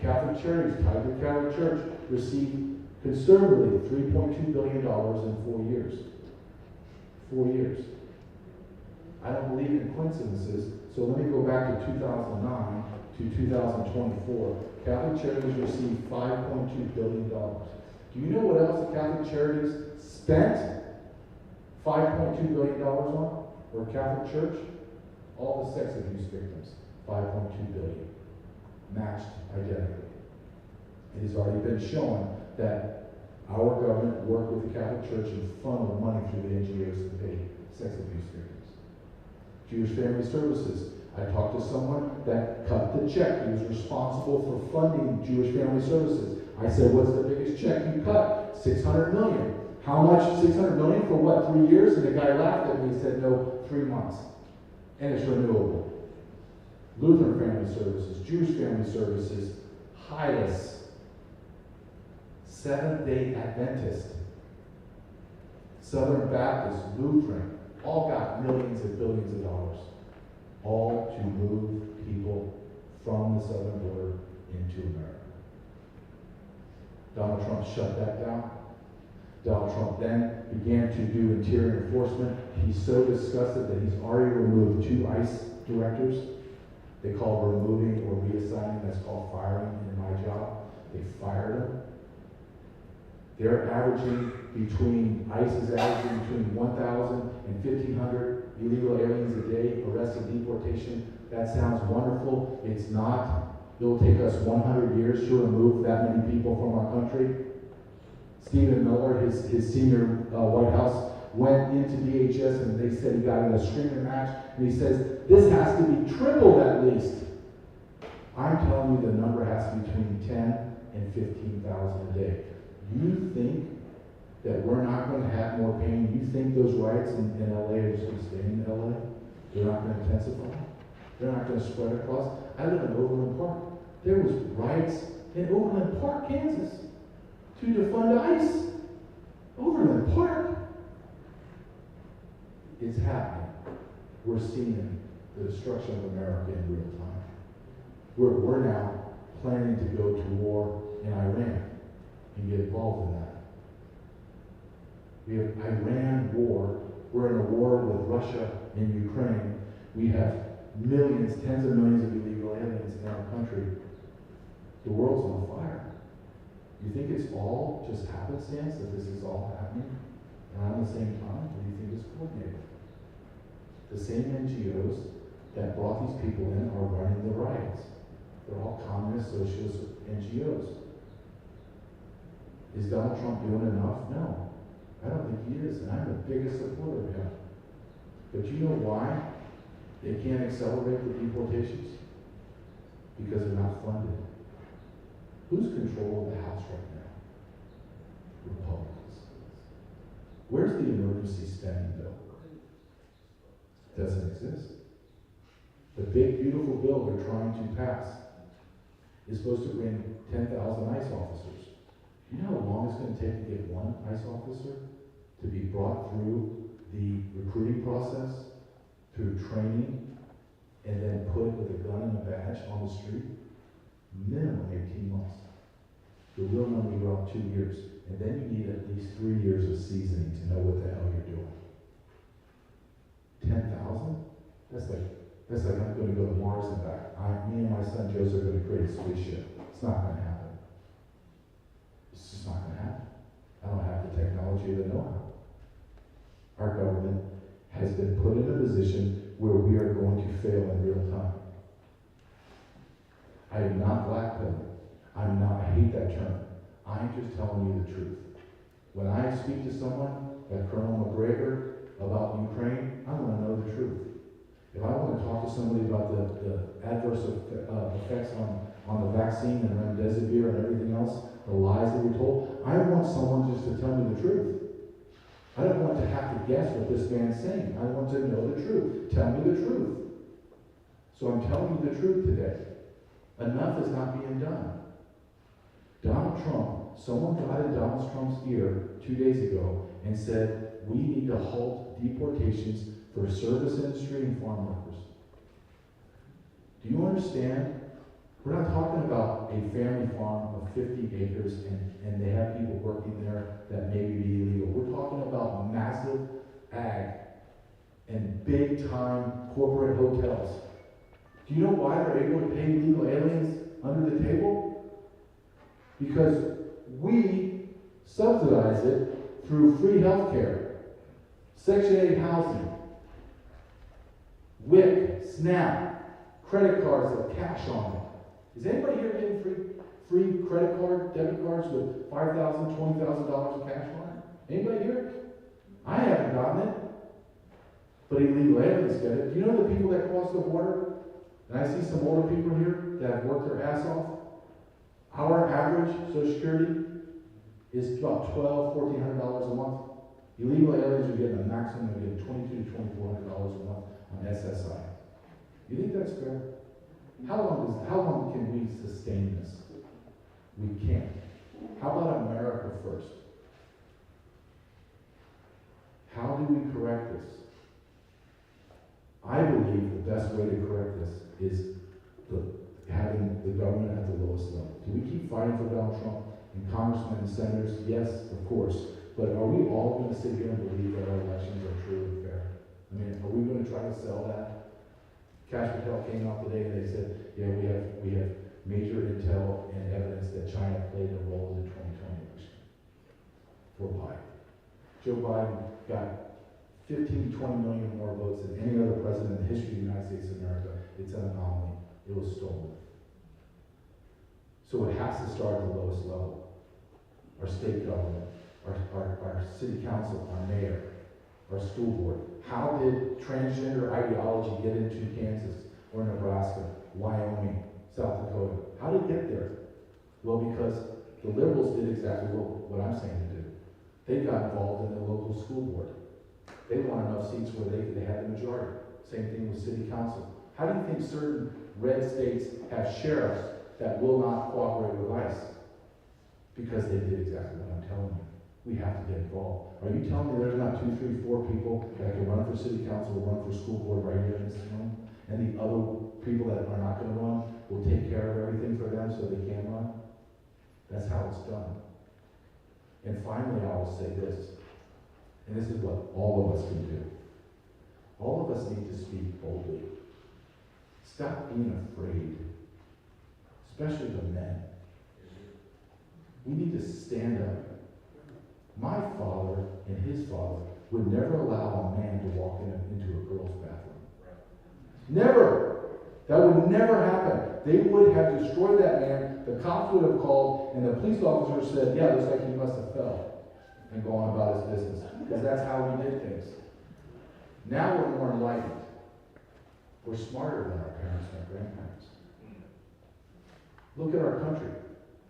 Catholic charities tied to the Catholic Church receive conservatively $3.2 billion in 4 years. 4 years. I don't believe in coincidences, so let me go back to 2009 to 2024. Catholic charities received $5.2 billion. Do you know what else the Catholic charities spent $5.2 billion on? Or Catholic Church? All the sex abuse victims, $5.2 billion. Matched identically. It has already been shown that our government worked with the Catholic Church and funneled money through the NGOs to pay sex abuse victims. Jewish Family Services. I talked to someone that cut the check. He was responsible for funding Jewish Family Services. I said, what's the biggest check you cut? $600 million. How much? $600 million for what, 3 years? And the guy laughed at me and said, no, 3 months. And it's renewable. Lutheran Family Services, Jewish Family Services, Hylas, Seventh-day Adventist, Southern Baptist, Lutheran, all got millions and billions of dollars, all to move people from the southern border into America. Donald Trump shut that down. Donald Trump then began to do interior enforcement. He's so disgusted that he's already removed 2 ICE directors. They call removing or reassigning, that's called firing in my job. They fired them. They're averaging ICE is averaging between 1,000 and 1,500 illegal aliens a day arrested, deportation. That sounds wonderful. It's not. It'll take us 100 years to remove that many people from our country. Stephen Miller, his senior White House, went into DHS and they said he got in a screaming match. And he says, this has to be tripled at least. I'm telling you the number has to be between 10 and 15,000 a day. You think that we're not going to have more pain? You think those riots in LA are just going to stay in LA? They're not going to intensify? They're not going to spread across? I live in Overland Park. There was riots in Overland Park, Kansas, to defund ICE. Overland Park. It's happening. We're seeing the destruction of America in real time. We're now planning to go to war in Iran and get involved in that. We have Iran war. We're in a war with Russia and Ukraine. We have millions, tens of millions of illegal aliens in our country. The world's on fire. You think it's all just happenstance that this is all happening around the same time? Or do you think it's coordinated? The same NGOs that brought these people in are running the riots. They're all communist, socialist NGOs. Is Donald Trump doing enough? No. I don't think he is, and I'm the biggest supporter of him. But you know why they can't accelerate the deportations? Because they're not funded. Who's control of the House right now? Republicans. Where's the emergency spending bill? Doesn't exist. The big, beautiful bill they're trying to pass is supposed to bring 10,000 ICE officers. You know how long it's going to take to get one ICE officer to be brought through the recruiting process, through training, and then put with a gun and a badge on the street? Minimum 18 months. The real number is around 2 years. And then you need at least 3 years of seasoning to know what the hell you're doing. 10,000? That's like I'm going to go to Mars and back. Me and my son Joseph are going to create a spaceship. It's not going to happen. It's just not going to happen. I don't have the technology or the know-how. Our government has been put in a position where we are going to fail in real time. I am not blackpilling. I hate that term. I'm just telling you the truth. When I speak to someone, like Colonel McGregor, about Ukraine, I want to know the truth. If I want to talk to somebody about the adverse effects on the vaccine and remdesivir and everything else, the lies that we're told, I want someone just to tell me the truth. I don't want to have to guess what this man's saying. I want to know the truth. Tell me the truth. So I'm telling you the truth today. Enough is not being done. Donald Trump, someone got in Donald Trump's ear 2 days ago and said, we need to halt deportations for service industry and farm workers. Do you understand We're not talking about a family farm of 50 acres and they have people working there that may be illegal. We're talking about massive ag and big time corporate hotels. Do you know why they're able to pay illegal aliens under the table? Because we subsidize it through free health care, Section 8 housing, WIC, SNAP, credit cards with cash on them. Is anybody here getting free credit card, debit cards with $5,000, $20,000 of cash on it? Anybody here? I haven't gotten it. But illegal aliens get it. Do you know the people that cross the border? And I see some older people here that have worked their ass off. Our average Social Security is about $1,200, $1,400 a month. Illegal aliens are getting a maximum of $2,200 to $2,400 a month on SSI. You think that's fair? How long can we sustain this? We can't. How about America first? How do we correct this? I believe the best way to correct this is having the government at the lowest level. Do we keep fighting for Donald Trump and congressmen and senators? Yes, of course. But are we all going to sit here and believe that our elections are true and fair? I mean, are we going to try to sell that? Cash Patel came out today and they said, yeah, we have major intel and evidence that China played a role in the 2020 election for Biden. Joe Biden got 15 to 20 million more votes than any other president in the history of the United States of America. It's an anomaly. It was stolen. So it has to start at the lowest level. Our state government, our city council, our mayor, our school board. How did transgender ideology get into Kansas or Nebraska, Wyoming, South Dakota? How did it get there? Well, because the liberals did exactly what I'm saying to do. They got involved in the local school board. They want enough seats where they had the majority. Same thing with city council. How do you think certain red states have sheriffs that will not cooperate with ICE? Because they did exactly what I'm telling you. We have to get involved. Are you telling me there's not 2, 3, 4 people that can run for city council or run for school board right here in this room? And the other people that are not going to run will take care of everything for them so they can run? That's how it's done. And finally, I will say this. And this is what all of us can do. All of us need to speak boldly. Stop being afraid, especially the men. We need to stand up. My father and his father would never allow a man to walk into a girl's bathroom. Never. That would never happen. They would have destroyed that man. The cops would have called, and the police officer said, yeah, looks like he must have fell, and gone about his business. Because that's how we did things. Now we're more enlightened. We're smarter than our parents and our grandparents. Look at our country.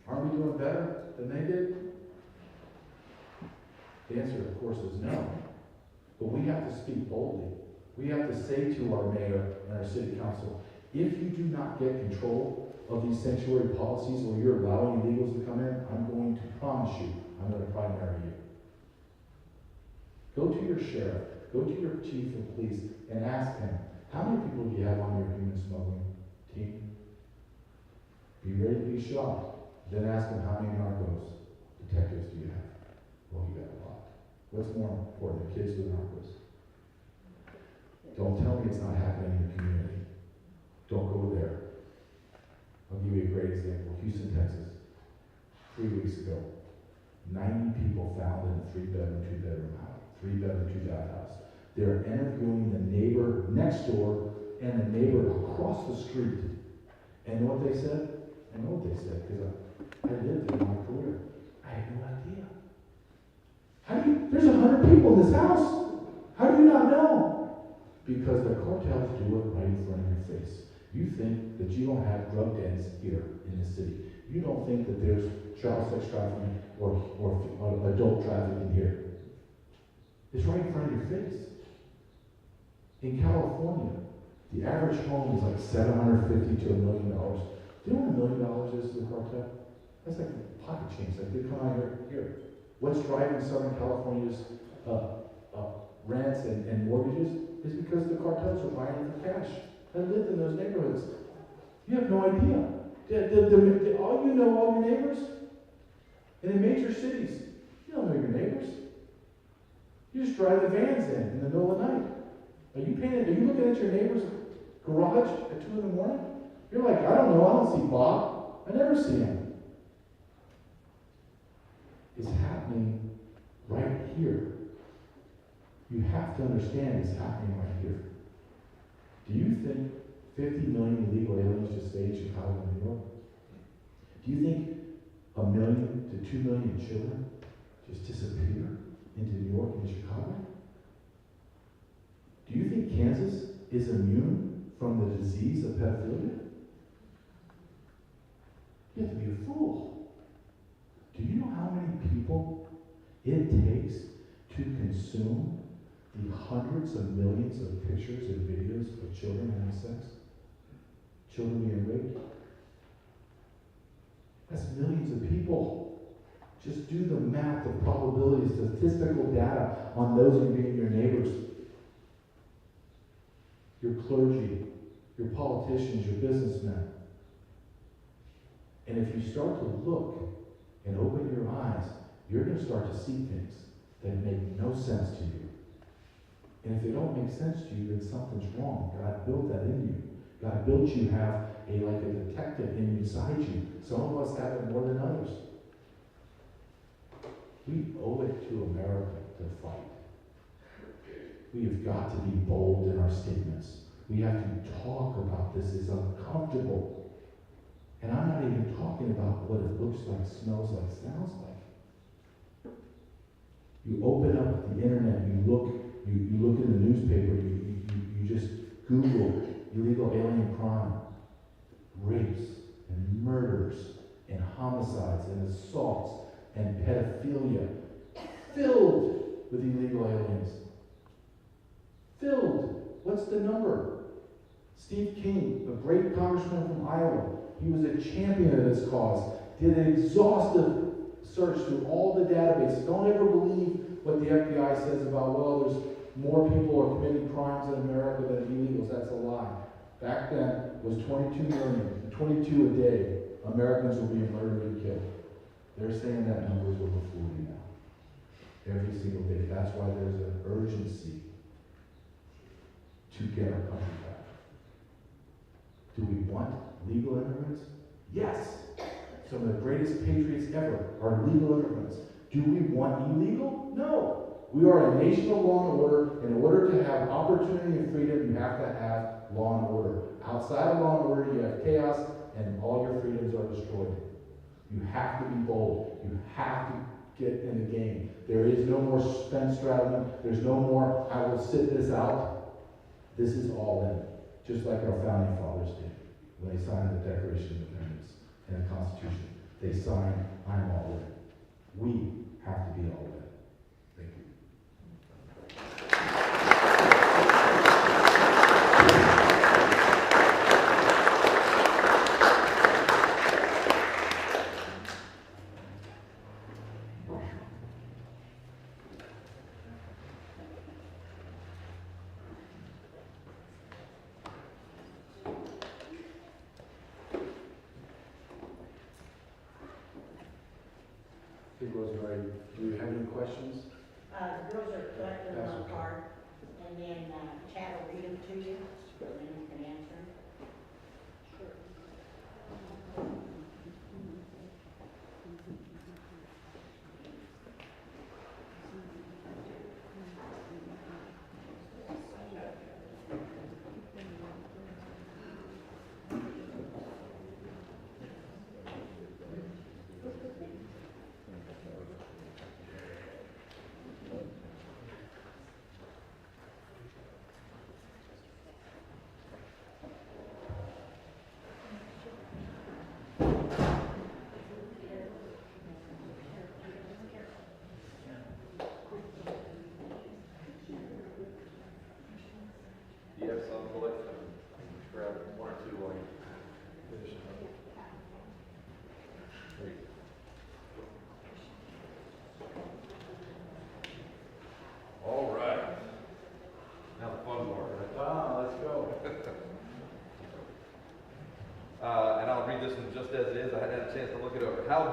Aren't we doing better than they did? The answer, of course, is no. But we have to speak boldly. We have to say to our mayor and our city council, if you do not get control of these sanctuary policies or you're allowing illegals to come in, I'm going to promise you, I'm going to primary you. Go to your sheriff, go to your chief of police, and ask him, how many people do you have on your human smuggling team? Be ready to be shocked. Then ask him, how many narcos detectives do you have? Well, you got a lot. What's more important, the kids or the narcos? Don't tell me it's not happening in the community. Don't go there. I'll give you a great example. Houston, Texas. 3 weeks ago, 90 people found in a 3-bedroom, 2-bedroom house. 3-bedroom, 2-bath house. They're interviewing the neighbor next door and the neighbor across the street. And know what they said? I know what they said because I lived there in my career. I had no idea. There's 100 people in this house. How do you not know? Because the cartels do it right in front of your face. You think that you don't have drug dens here in the city. You don't think that there's child sex trafficking or adult trafficking here. It's right in front of your face. In California, the average home is like $750,000 to $1 million. Do you know what $1 million is to the cartel? That's like pocket change. Like they come out here. What's driving Southern California's rents and mortgages is because the cartels are buying it for cash. I lived in those neighborhoods. You have no idea. All you know all your neighbors? And in major cities, you don't know your neighbors. You just drive the vans in the middle of the night. Are you looking at your neighbor's garage at 2 in the morning? You're like, I don't know, I don't see Bob. I never see him. It's happening right here. You have to understand it's happening right here. Do you think 50 million illegal aliens just stay in Chicago and New York? Do you think 1 million to 2 million children just disappear into New York and Chicago? Do you think Kansas is immune from the disease of pedophilia? You have to be a fool. Do you know how many people it takes to consume the hundreds of millions of pictures and videos of children having sex? Children being raped? That's millions of people. Just do the math, the probability, statistical data on those who being your neighbors. Your clergy, your politicians, your businessmen. And if you start to look and open your eyes, you're going to start to see things that make no sense to you. And if they don't make sense to you, then something's wrong. God built that in you. God built you have like a detective inside you. Some of us have it more than others. We owe it to America to fight. We have got to be bold in our statements. We have to talk about this. It's uncomfortable. And I'm not even talking about what it looks like, smells like, sounds like. You open up the internet, you look in the newspaper, you just Google illegal alien crime, rapes and murders and homicides and assaults and pedophilia, filled with illegal aliens. Filled. What's the number? Steve King, a great congressman from Iowa, he was a champion of this cause, did an exhaustive search through all the databases. Don't ever believe what the FBI says about, well, there's more people are committing crimes in America than illegals. That's a lie. Back then, it was 22 million, 22 a day, Americans were being murdered and killed. They're saying that number's over 40 now. Every single day. That's why there's an urgency to get our country back. Do we want legal immigrants? Yes. Some of the greatest patriots ever are legal immigrants. Do we want illegal? No. We are a nation of law and order. In order to have opportunity and freedom, you have to have law and order. Outside of law and order, you have chaos, and all your freedoms are destroyed. You have to be bold. You have to get in the game. There is no more Spence straddling. There's no more, I will sit this out. This is all in. Just like our founding fathers did when they signed the Declaration of Independence and the Constitution. They signed, I'm all in. We have to be all in. Thank you. Rosemary, do you have any questions? The girls are collecting them apart, and then Chad will read them to you, and then you can answer them.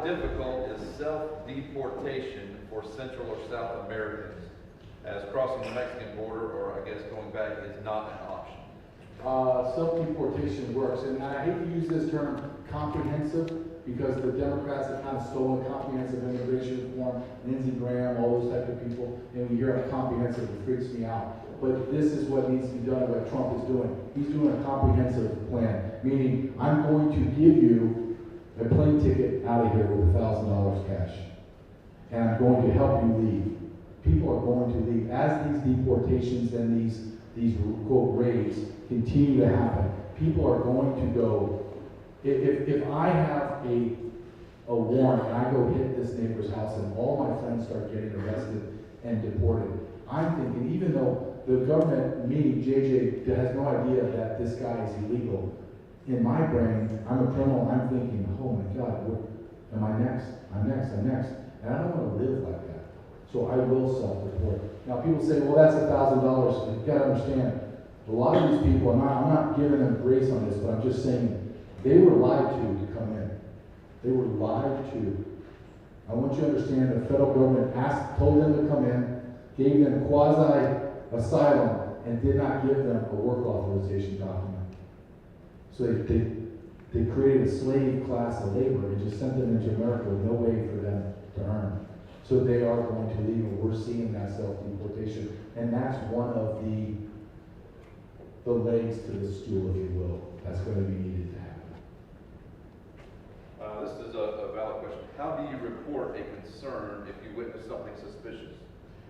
how difficult is self-deportation for Central or South Americans, as crossing the Mexican border, or I guess going back, is not an option? Self-deportation works, and I hate to use this term comprehensive, because the Democrats have kind of stolen comprehensive immigration reform, Lindsey Graham, all those type of people, and when you hear comprehensive, it freaks me out. But this is what needs to be done, what Trump is doing. He's doing a comprehensive plan, meaning I'm going to give you a plane ticket out of here with $1,000 cash, and I'm going to help you leave. People are going to leave as these deportations and these quote raids continue to happen. People are going to go. If I have a warrant and I go hit this neighbor's house and all my friends start getting arrested and deported, I'm thinking, even though the government, me, JJ, has no idea that this guy is illegal, in my brain, I'm a criminal, I'm thinking, oh my God, am I next? I'm next, I'm next. And I don't want to live like that. So I will self-deport. Now people say, well, that's $1,000. You've got to understand, a lot of these people, I'm not giving them grace on this, but I'm just saying, they were lied to come in. They were lied to. I want you to understand the federal government told them to come in, gave them quasi-asylum, and did not give them a work authorization document. So they created a slave class of labor and just sent them into America with no way for them to earn. So they are going to leave, and we're seeing that self-deportation. And that's one of the legs to the stool, if you will, that's going to be needed to happen. This is a valid question. How do you report a concern if you witness something suspicious?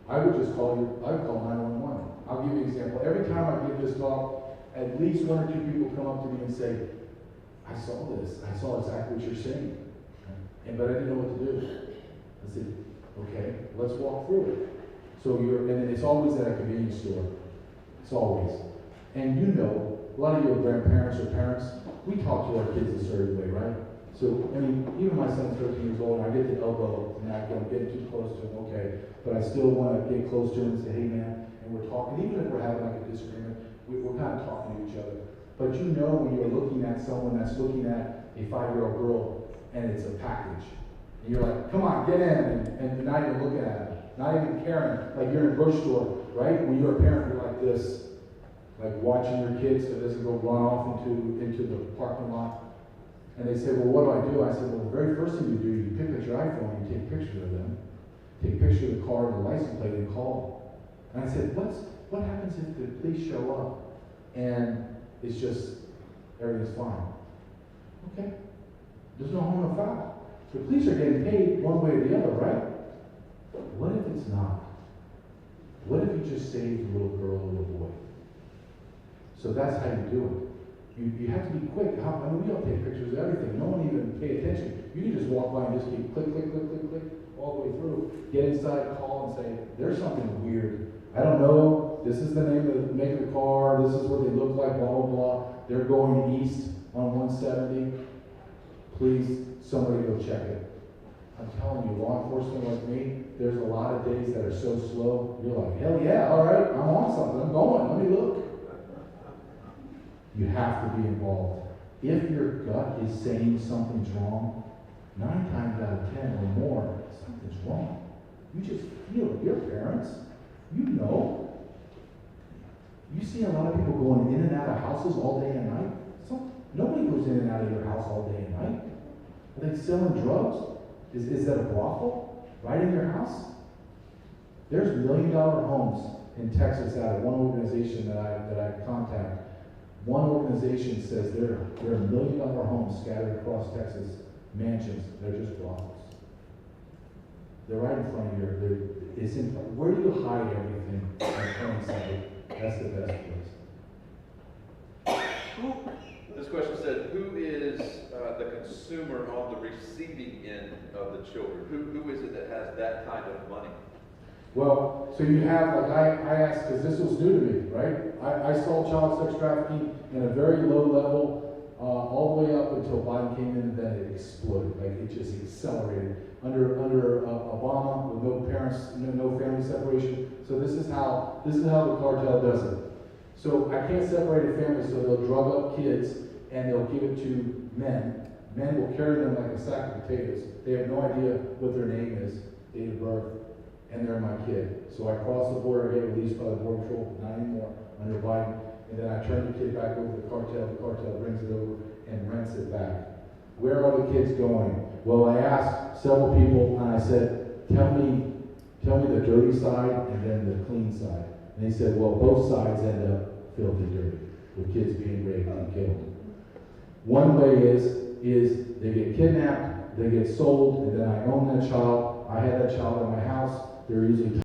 I would just call 911. I'll give you an example. Every time I give this talk, at least one or two people come up to me and say, I saw this. I saw exactly what you're saying. But I didn't know what to do. I said, okay, let's walk through it. So and it's always at a convenience store. It's always. And you know, a lot of your grandparents or parents, we talk to our kids a certain way, right? So, I mean, even my son's 13 years old, and I get the elbow, and I don't get too close to him, okay. But I still want to get close to him and say, hey man, and we're talking, even if we're having like a disagreement, we're kind of talking to each other. But you know when you're looking at someone that's looking at a 5-year-old girl, and it's a package. And you're like, come on, get in, and you're not even looking at it, not even caring, like you're in a grocery store, right? When you're a parent, you're like this, like watching your kids so it doesn't go run off into the parking lot. And they say, well, what do? I said, well, the very first thing you do, you pick up your iPhone, you take pictures of them, take a picture of the car and the license plate and call. And I said, what happens if the police show up and it's just, everything's fine? Okay, there's no harm, no foul. The police are getting paid one way or the other, right? What if it's not? What if you just saved a little girl, a little boy? So that's how you do it. You have to be quick. I mean, we all take pictures of everything. No one even pay attention. You can just walk by and just keep click, click, click, click, click, all the way through. Get inside, call, and say, there's something weird. I don't know. This is the name of the make of the car. This is what they look like, blah, blah, blah. They're going east on 170. Please, somebody go check it. I'm telling you, law enforcement like me, there's a lot of days that are so slow. You're like, hell yeah, all right, I'm on something. I'm going. Let me look. You have to be involved. If your gut is saying something's wrong, 9 times out of 10 or more, something's wrong. You just feel it. Your parents, you know. You see a lot of people going in and out of houses all day and night. Nobody goes in and out of your house all day and night. Are they selling drugs? Is that a brothel right in your house? There's $1 million homes in Texas out of one organization that I contact. One organization says there are $1 million homes scattered across Texas, mansions. They're just brothels. They're right in front of you. Where do you hide everything in plain sight? That's the best place. This question said, who is the consumer on the receiving end of the children? Who is it that has that kind of money? Well, so you have, like I asked, because this was new to me, right? I saw child sex trafficking in a very low level, all the way up until Biden came in, and then it exploded. Like it just accelerated under Obama with no parents, no family separation. So this is how the cartel does it. So I can't separate a family, so they'll drug up kids and they'll give it to men Men will carry them like a sack of potatoes. They have no idea what their name is, date of birth, and they're my kid. So I cross the border, I get released by the Border Patrol, not anymore, under Biden, and then I turn the kid back over to the cartel brings it over and rents it back. Where are the kids going? Well, I asked several people, and I said, tell me the dirty side and then the clean side. And they said, well, both sides end up filthy dirty, with kids being raped and killed. One way is they get kidnapped, they get sold, and then I own that child. I had that child in my house. They're usually